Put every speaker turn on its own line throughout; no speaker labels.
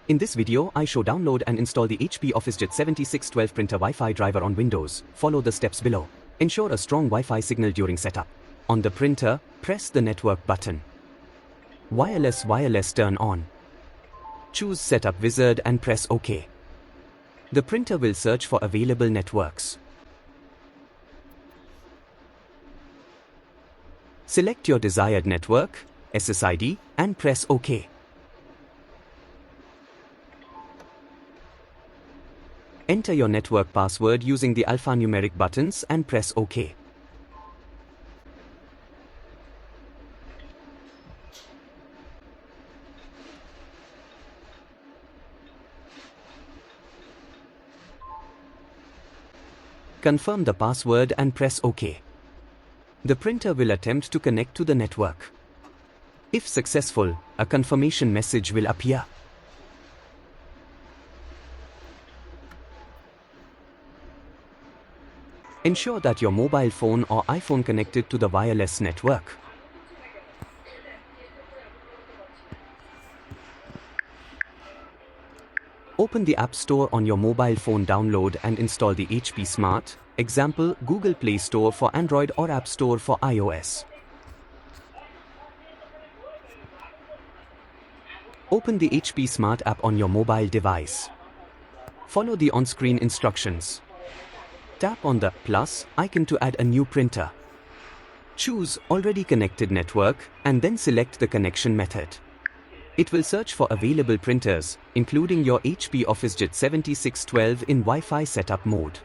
In this video, I show download and install the HP OfficeJet 7612 printer Wi-Fi driver on Windows. Follow the steps below. Ensure a strong Wi-Fi signal during setup. On the printer, press the network button. Wireless turn on. Choose Setup Wizard and press OK. The printer will search for available networks. Select your desired network, SSID, and press OK. Enter your network password using the alphanumeric buttons and press OK. Confirm the password and press OK. The printer will attempt to connect to the network. If successful, a confirmation message will appear. Ensure that your mobile phone or iPhone connected to the wireless network. Open the App Store on your mobile phone, download and install the HP Smart, example Google Play Store for Android or App Store for iOS. Open the HP Smart app on your mobile device. Follow the on-screen instructions. Tap on the plus icon to add a new printer. Choose Already Connected Network and then select the connection method. It will search for available printers, including your HP OfficeJet 7612 in Wi-Fi setup mode.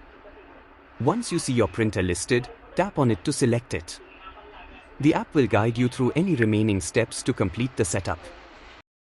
Once you see your printer listed, tap on it to select it. The app will guide you through any remaining steps to complete the setup.